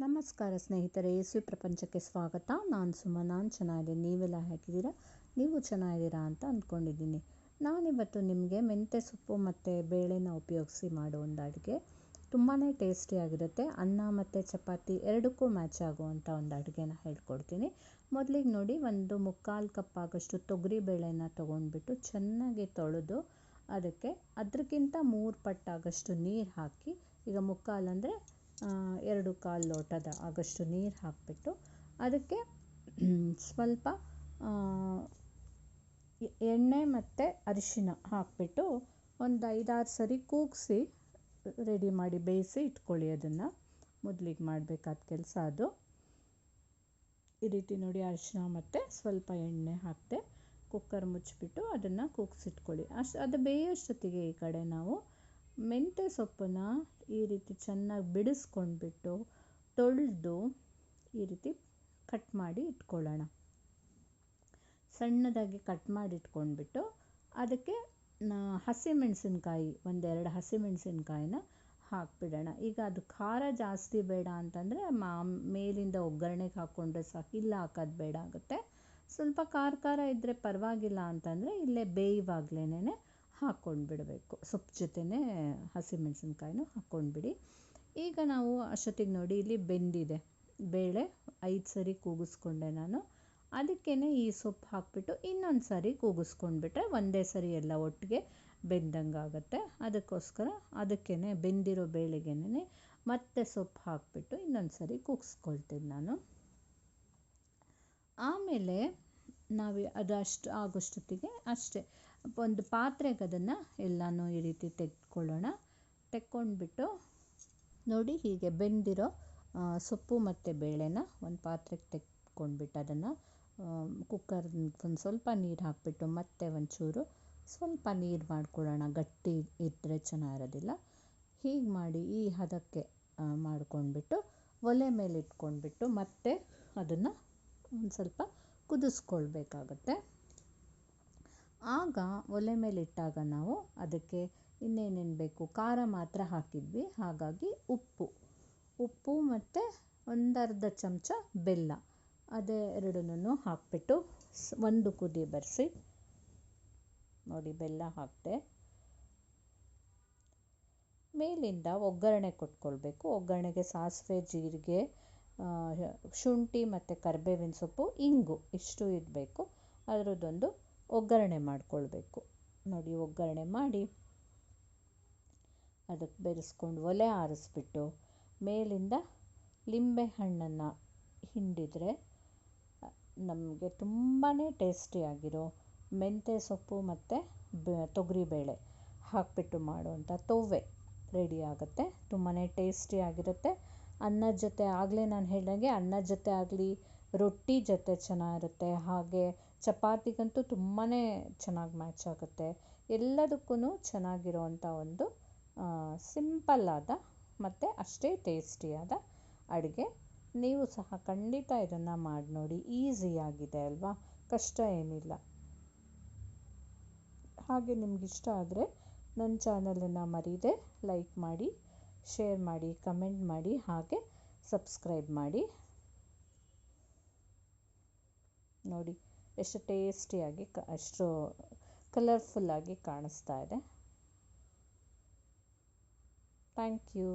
ನಮಸ್ಕಾರ ಸ್ನೇಹಿತರೆ, ಯೇಸು ಪ್ರಪಂಚಕ್ಕೆ ಸ್ವಾಗತ. ನಾನು ಸುಮಾ. ನಾನು ಚೆನ್ನಾಗಿದ್ದೀನಿ. ನೀವೆಲ್ಲ ಹೇಗಿದ್ದೀರಾ? ನೀವು ಚೆನ್ನಾಗಿದ್ದೀರಾ ಅಂತ ಅಂದ್ಕೊಂಡಿದ್ದೀನಿ. ನಾನಿವತ್ತು ನಿಮಗೆ ಮೆಂತ್ಯ ಸೊಪ್ಪು ಮತ್ತು ಬೇಳೆನ ಉಪಯೋಗಿಸಿ ಮಾಡೋ ಒಂದು ಅಡುಗೆ ತುಂಬಾ ಟೇಸ್ಟಿಯಾಗಿರುತ್ತೆ. ಅನ್ನ ಮತ್ತು ಚಪಾತಿ ಎರಡಕ್ಕೂ ಮ್ಯಾಚ್ ಆಗುವಂಥ ಒಂದು ಅಡುಗೆನ ಹೇಳ್ಕೊಡ್ತೀನಿ. ಮೊದಲಿಗೆ ನೋಡಿ, ಒಂದು 3/4 ಕಪ್ ಆಗೋಷ್ಟು ತೊಗರಿ ಬೇಳೆನ ತೊಗೊಂಡ್ಬಿಟ್ಟು ಚೆನ್ನಾಗಿ ತೊಳೆದು ಅದಕ್ಕೆ ಅದಕ್ಕಿಂತ 3 ಪಟ್ಟಾಗಷ್ಟು ನೀರು ಹಾಕಿ, ಈಗ 3/4 ಅಂದರೆ 2/4 ಲೋಟದ ಆಗೋಷ್ಟು ನೀರು ಹಾಕಿಬಿಟ್ಟು ಅದಕ್ಕೆ ಸ್ವಲ್ಪ ಎಣ್ಣೆ ಮತ್ತು ಅರಿಶಿನ ಹಾಕಿಬಿಟ್ಟು ಒಂದು 5-6 ಸರಿ ಕೂಗಿಸಿ ರೆಡಿ ಮಾಡಿ ಬೇಯಿಸಿ ಇಟ್ಕೊಳ್ಳಿ. ಅದನ್ನು ಮೊದಲಿಗೆ ಮಾಡಬೇಕಾದ ಕೆಲಸ ಅದು. ಈ ರೀತಿ ನೋಡಿ, ಅರಿಶಿನ ಮತ್ತು ಸ್ವಲ್ಪ ಎಣ್ಣೆ ಹಾಕಿದೆ, ಕುಕ್ಕರ್ ಮುಚ್ಚಿಬಿಟ್ಟು ಅದನ್ನು ಕೂಗಿಸಿಟ್ಕೊಳ್ಳಿ. ಅದು ಬೇಯೋಷ್ಟೊತ್ತಿಗೆ ಈ ಕಡೆ ನಾವು ಮೆಂತ್ಯ ಸೊಪ್ಪನ್ನ ಈ ರೀತಿ ಚೆನ್ನಾಗಿ ಬಿಡಿಸ್ಕೊಂಡ್ಬಿಟ್ಟು ತೊಳೆದು ಈ ರೀತಿ ಕಟ್ ಮಾಡಿ ಇಟ್ಕೊಳ್ಳೋಣ. ಸಣ್ಣದಾಗಿ ಕಟ್ ಮಾಡಿ ಇಟ್ಕೊಂಡ್ಬಿಟ್ಟು ಅದಕ್ಕೆ ಹಸಿಮೆಣಸಿನ್ಕಾಯಿ 1-2 ಹಸಿಮೆಣಸಿನ್ಕಾಯಿನ ಹಾಕಿಬಿಡೋಣ. ಈಗ ಅದು ಖಾರ ಜಾಸ್ತಿ ಬೇಡ ಅಂತಂದರೆ ಮೇಲಿಂದ ಒಗ್ಗರಣೆಗೆ ಹಾಕ್ಕೊಂಡ್ರೆ ಸಾಕು, ಇಲ್ಲ ಹಾಕೋದು ಬೇಡ ಆಗುತ್ತೆ. ಸ್ವಲ್ಪ ಖಾರ ಇದ್ದರೆ ಪರವಾಗಿಲ್ಲ ಅಂತಂದರೆ ಇಲ್ಲೇ ಬೇಯುವಾಗಲೇ ಹಾಕ್ಕೊಂಡು ಬಿಡಬೇಕು. ಸೊಪ್ಪು ಜೊತೆನೇ ಹಸಿಮೆಣಸಿನ್ಕಾಯಿನೂ ಹಾಕ್ಕೊಂಡ್ಬಿಡಿ. ಈಗ ನಾವು ಅಷ್ಟೊತ್ತಿಗೆ ನೋಡಿ, ಇಲ್ಲಿ ಬೆಂದಿದೆ ಬೇಳೆ. 5 ಸರಿ ಕೂಗಿಸ್ಕೊಂಡೆ ನಾನು. ಅದಕ್ಕೇ ಈ ಸೊಪ್ಪು ಹಾಕಿಬಿಟ್ಟು ಇನ್ನೊಂದು ಸರಿ ಕೂಗಿಸ್ಕೊಂಡ್ಬಿಟ್ರೆ ಒಂದೇ ಸರಿ ಎಲ್ಲ ಒಟ್ಟಿಗೆ ಬೆಂದಂಗೆ ಆಗುತ್ತೆ. ಅದಕ್ಕೋಸ್ಕರ ಅದಕ್ಕೇ ಬೆಂದಿರೋ ಬೇಳೆಗೇನೆ ಮತ್ತೆ ಸೊಪ್ಪು ಹಾಕಿಬಿಟ್ಟು ಇನ್ನೊಂದು ಸರಿ ಕೂಗಿಸ್ಕೊಳ್ತೀನಿ ನಾನು. ಆಮೇಲೆ ನಾವು ಅದು ಅಷ್ಟು ಆಗೋಷ್ಟೊತ್ತಿಗೆ ಅಷ್ಟೇ ಒಂದು ಪಾತ್ರೆಗೆ ಅದನ್ನು ಎಲ್ಲನೂ ಈ ರೀತಿ ತೆಕ್ಕೊಂಡ್ಬಿಟ್ಟು ನೋಡಿ, ಹೀಗೆ ಬೆಂದಿರೋ ಸೊಪ್ಪು ಮತ್ತು ಬೇಳೆನ ಒಂದು ಪಾತ್ರೆಗೆ ತೆಕ್ಕೊಂಡ್ಬಿಟ್ಟು ಅದನ್ನು ಕುಕ್ಕರ್ ಒಂದು ಸ್ವಲ್ಪ ನೀರು ಹಾಕಿಬಿಟ್ಟು ಮತ್ತೆ ಒಂಚೂರು ಸ್ವಲ್ಪ ನೀರು ಮಾಡ್ಕೊಳ್ಳೋಣ. ಗಟ್ಟಿ ಇದ್ದರೆ ಚೆನ್ನಾಗಿರೋದಿಲ್ಲ. ಹೀಗೆ ಮಾಡಿ ಈ ಹದಕ್ಕೆ ಮಾಡ್ಕೊಂಡ್ಬಿಟ್ಟು ಒಲೆ ಮೇಲೆ ಇಟ್ಕೊಂಡ್ಬಿಟ್ಟು ಮತ್ತೆ ಅದನ್ನು ಒಂದು ಸ್ವಲ್ಪ ಕುದಿಸ್ಕೊಳ್ಬೇಕಾಗತ್ತೆ. ಆಗ ಒಲೆ ಮೇಲೆ ಇಟ್ಟಾಗ ನಾವು ಅದಕ್ಕೆ ಇನ್ನೇನೇನು ಬೇಕು, ಖಾರ ಮಾತ್ರ ಹಾಕಿದ್ವಿ, ಹಾಗಾಗಿ ಉಪ್ಪು ಮತ್ತು 1/2 ಚಮಚ ಬೆಲ್ಲ, ಅದೇ ಎರಡನ್ನೂ ಹಾಕಿಬಿಟ್ಟು ಒಂದು ಕುದಿ ಬರಿಸಿ. ನೋಡಿ, ಬೆಲ್ಲ ಹಾಕಿದೆ. ಮೇಲಿಂದ ಒಗ್ಗರಣೆ ಕೊಟ್ಕೊಳ್ಬೇಕು. ಒಗ್ಗರಣೆಗೆ ಸಾಸಿವೆ, ಜೀರಿಗೆ, ಶುಂಠಿ ಮತ್ತು ಕರಿಬೇವಿನ ಸೊಪ್ಪು, ಇಂಗು ಇಷ್ಟು ಇರಬೇಕು. ಅದರದ್ದೊಂದು ಒಗ್ಗರಣೆ ಮಾಡಿಕೊಳ್ಬೇಕು. ನೋಡಿ, ಒಗ್ಗರಣೆ ಮಾಡಿ ಅದಕ್ಕೆ ಬೆರೆಸ್ಕೊಂಡು ಒಲೆ ಆರಿಸ್ಬಿಟ್ಟು ಮೇಲಿಂದ ಲಿಂಬೆ ಹಣ್ಣನ್ನು ಹಿಂಡಿದರೆ ನಮಗೆ ತುಂಬಾ ಟೇಸ್ಟಿಯಾಗಿರೋ ಮೆಂತ್ಯ ಸೊಪ್ಪು ಮತ್ತು ತೊಗರಿಬೇಳೆ ಹಾಕಿಬಿಟ್ಟು ಮಾಡುವಂಥ ತೊವ್ವೆ ರೆಡಿ ಆಗುತ್ತೆ. ತುಂಬಾ ಟೇಸ್ಟಿಯಾಗಿರುತ್ತೆ. ಅನ್ನದ ಜೊತೆ, ಆಗಲೇ ನಾನು ಹೇಳಿದಾಗೆ ಅನ್ನದ ಜೊತೆ ಆಗಲಿ, ರೊಟ್ಟಿ ಜೊತೆ ಚೆನ್ನಾಗಿರುತ್ತೆ. ಹಾಗೆ ಚಪಾತಿಗಂತೂ ತುಂಬಾ ಚೆನ್ನಾಗಿ ಮ್ಯಾಚ್ ಆಗುತ್ತೆ. ಎಲ್ಲದಕ್ಕೂ ಚೆನ್ನಾಗಿರೋವಂಥ ಒಂದು ಸಿಂಪಲ್ಲಾದ ಮತ್ತು ಅಷ್ಟೇ ಟೇಸ್ಟಿಯಾದ ಅಡುಗೆ. ನೀವು ಸಹ ಖಂಡಿತ ಇದನ್ನು ಮಾಡಿ ನೋಡಿ. ಈಸಿಯಾಗಿದೆ ಅಲ್ವಾ? ಕಷ್ಟ ಏನಿಲ್ಲ. ಹಾಗೆ ನಿಮಗಿಷ್ಟ ಆದರೆ ನನ್ನ ಚಾನಲನ್ನು ಮರೀದೆ ಲೈಕ್ ಮಾಡಿ, ಶೇರ್ ಮಾಡಿ, ಕಮೆಂಟ್ ಮಾಡಿ, ಹಾಗೆ ಸಬ್ಸ್ಕ್ರೈಬ್ ಮಾಡಿ. ನೋಡಿ, ಎಷ್ಟು ಟೇಸ್ಟಿಯಾಗಿ ಅಷ್ಟು ಕಲರ್ಫುಲ್ಲಾಗಿ ಕಾಣಿಸ್ತಾ ಇದೆ. Thank you.